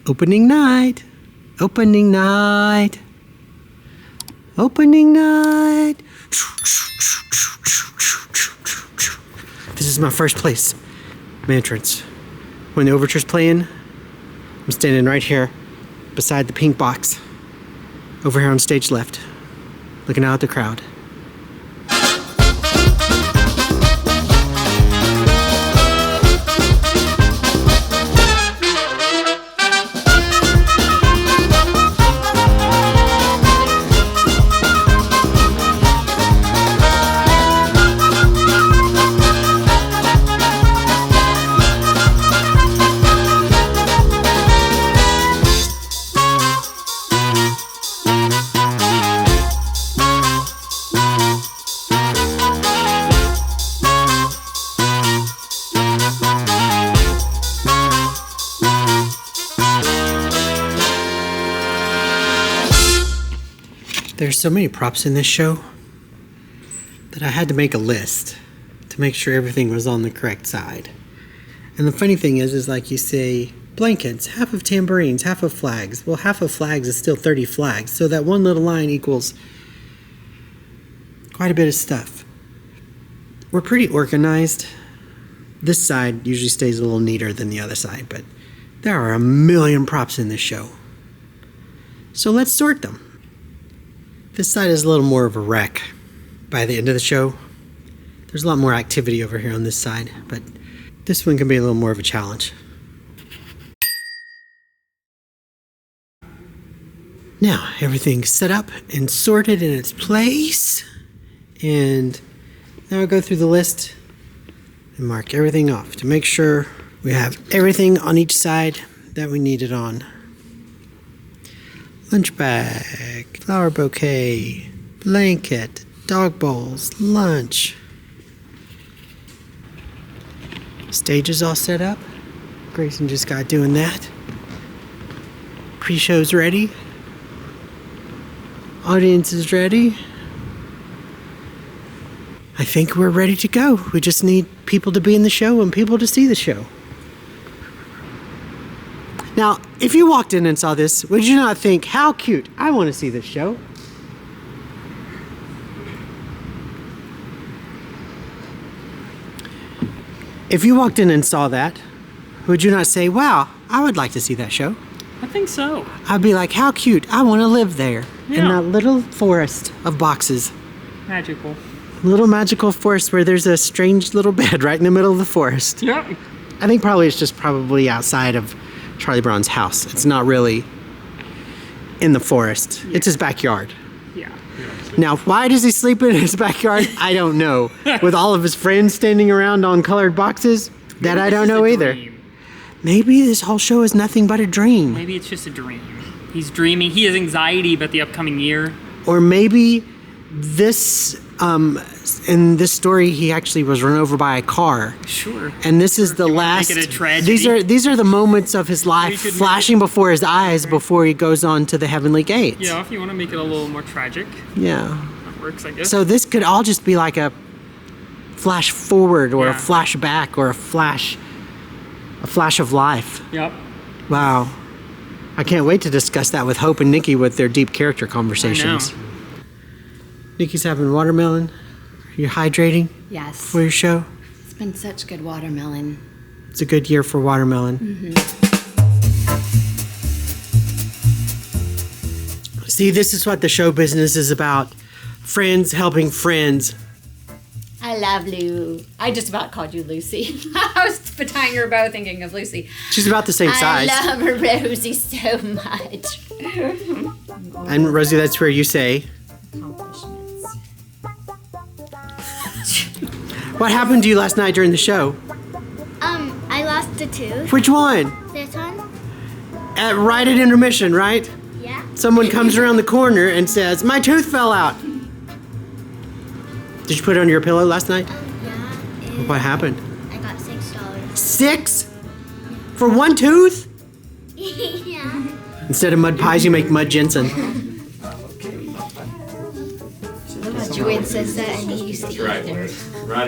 Opening night. Opening night. Opening night. This is my first place. My entrance. When the overture's playing, I'm standing right here beside the pink box. Over here on stage left. Looking out at the crowd. There's so many props in this show that I had to make a list to make sure everything was on the correct side. And the funny thing is like you say, blankets, half of tambourines, half of flags. Well, half of flags is still 30 flags, so that one little line equals quite a bit of stuff. We're pretty organized. This side usually stays a little neater than the other side, but there are a million props in this show. So let's sort them. This side is a little more of a wreck by the end of the show. There's a lot more activity over here on this side, but this one can be a little more of a challenge. Now, everything's set up and sorted in its place. And now I'll go through the list and mark everything off to make sure we have everything on each side that we need it on. Lunch bag, flower bouquet, blanket, dog bowls, lunch. Stage is all set up. Grayson just got doing that. Pre-show's ready. Audience is ready. I think we're ready to go. We just need people to be in the show and people to see the show. Now, if you walked in and saw this, would you not think, how cute, I want to see this show? If you walked in and saw that, would you not say, wow, I would like to see that show? I think so. I'd be like, how cute, I want to live there. Yeah. In that little forest of boxes. Magical. Little magical forest where there's a strange little bed right in the middle of the forest. Yep. I think probably it's just probably outside of Charlie Brown's house. It's not really in the forest. Yeah. It's his backyard. Yeah. Now, why does he sleep in his backyard? I don't know. With all of his friends standing around on colored boxes? That I don't know either. Dream. Maybe this whole show is nothing but a dream. Maybe it's just a dream. He's dreaming. He has anxiety about the upcoming year. Or maybe this, in this story, he actually was run over by a car. Sure. And this is the last. Make it a tragedy. These are the moments of his life flashing before his eyes before he goes on to the heavenly gates. Yeah, if you want to make it a little more tragic. Yeah. That works, I guess. So this could all just be like a flash forward or a Yeah. flash back or a flash of life. Yep. Wow. I can't wait to discuss that with Hope and Nikki with their deep character conversations. I know. Nikki's having watermelon. You're hydrating Yes. for your show. It's been such good watermelon. It's a good year for watermelon. Mm-hmm. See, this is what the show business is about. Friends helping friends. I love Lou. I just about called you Lucy. I was tying your bow thinking of Lucy. She's about the same size. I love Rosie so much. And Rosie, that's where you say, Accomplishments. what happened to you last night during the show? I lost a tooth. Which one? This one? Right at intermission, right? Yeah. Someone comes around the corner and says, my tooth fell out. Did you put it under your pillow last night? Yeah. What happened? I got $6. 6? For one tooth? Yeah. Instead of mud pies, you make mud Jensen. Julian says that and he used to eat it.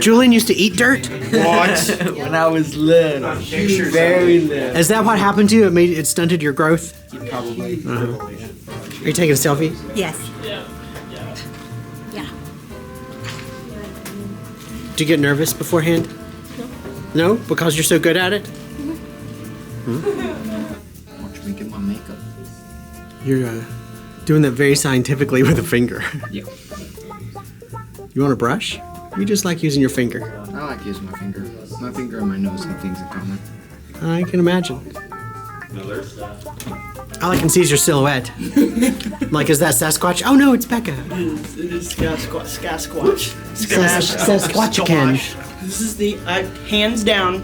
Julian used to eat dirt? When I was little, very little. Is that what happened to you? It stunted your growth? Probably. Are you taking a selfie? Yes. Yeah. Do you get nervous beforehand? No? Because you're so good at it? Watch me get my makeup. You're doing that very scientifically with a finger. Yeah. You want a brush? You just like using your finger. I like using my finger. My finger and my nose have things in common. I can imagine. All I can see is your silhouette. I'm like, is that Sasquatch? Oh no, it's Becca. It is Sasquatch. Sasquatch. This is the, hands down,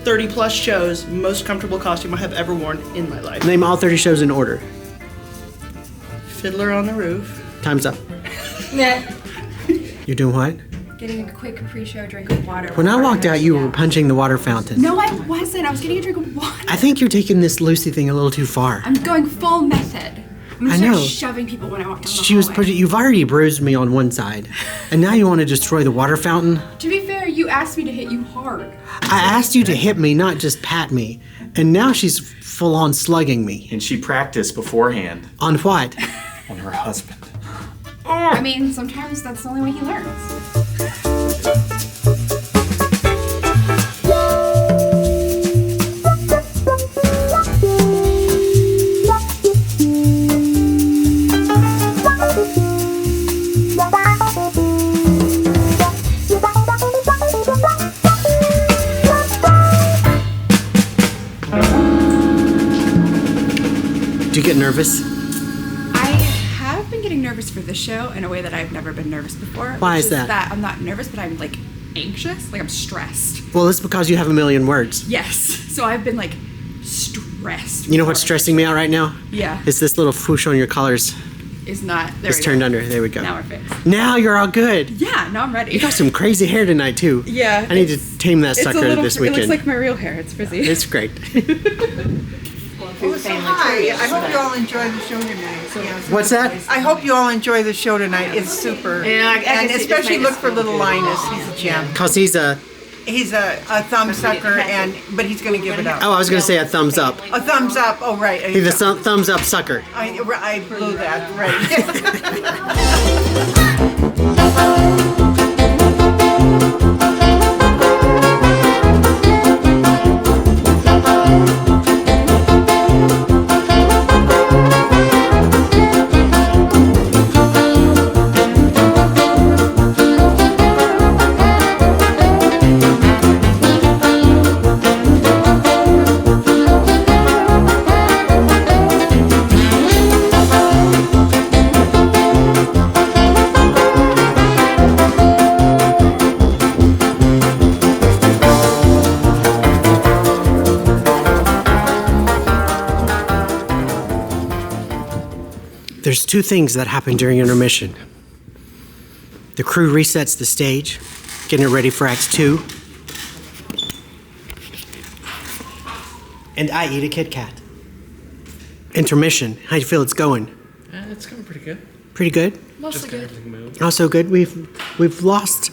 30 plus shows, most comfortable costume I have ever worn in my life. Name all 30 shows in order. Fiddler on the Roof. Time's up. Yeah. You're doing what? Getting a quick pre-show drink of water. When I walked out, you were punching the water fountain. No, I wasn't. I was getting a drink of water. I think you're taking this Lucy thing a little too far. I'm going full method. I'm gonna I start know. shoving people when I walk down the She was hallway. you've already bruised me on one side, and now you want to destroy the water fountain? To be fair, you asked me to hit you hard. I asked you to hit me, not just pat me, and now she's full on slugging me. And she practiced beforehand On what? on her husband. I mean, sometimes that's the only way he learns. Do you get nervous? I have been getting nervous for this show in a way that I've never been nervous before. Why which is that? I'm not nervous, but I'm like anxious. Like I'm stressed. Well, it's because you have a million words. Yes. So I've been like stressed. You know what's before. stressing me out right now? Yeah. It's this little swoosh on your colors. Is not. There It's we turned go. under. There we go. Now we're fixed. Now you're all good. Yeah. Now I'm ready. You got some crazy hair tonight too. Yeah, I need to it's- tame that It's a sucker little. this It weekend. looks like my real hair. It's frizzy. It's great. Hi, I hope you all enjoy the show tonight. What's that? I hope you all enjoy the show tonight. It's super. And especially look for little Linus. He's a gem. Cause he's a. He's a thumb sucker, but he's going to give it up. Oh, I was gonna say a thumbs up. A thumbs up. Oh, right. He's a thumbs up sucker. I blew that. Right. There's two things that happen during intermission. The crew resets the stage, getting it ready for Act 2. And I eat a Kit Kat. Intermission. How do you feel it's going? It's going pretty good. Pretty good? Just got everything moved. Also good. We've lost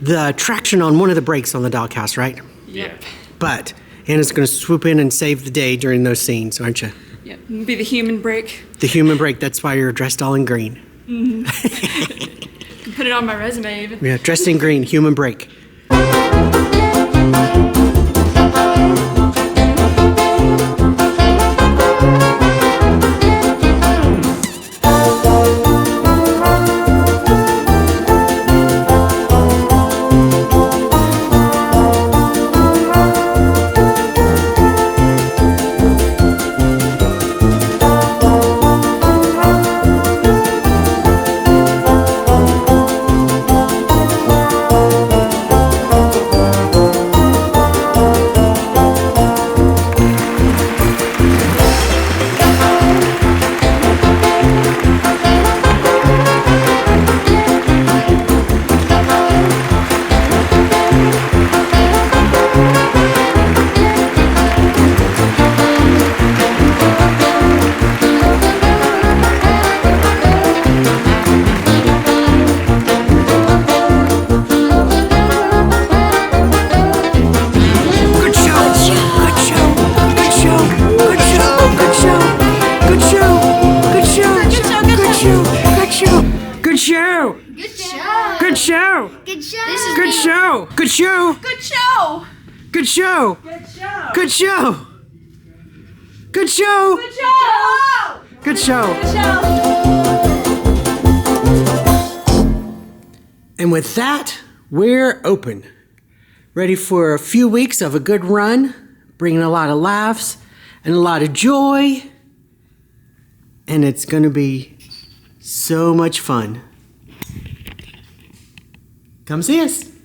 the traction on one of the brakes on the doghouse, right? Yep. But Anna's going to swoop in and save the day during those scenes, aren't you? Yep. Be the human break. The human break. That's why you're dressed all in green. Put it on my resume even. Yeah, dressed in green. Human break. Good show. Good show. Good show. Good show. Good show. Good show. Good show. And with that, we're open. Ready for a few weeks of a good run, bringing a lot of laughs and a lot of joy. And it's going to be so much fun. Come see us.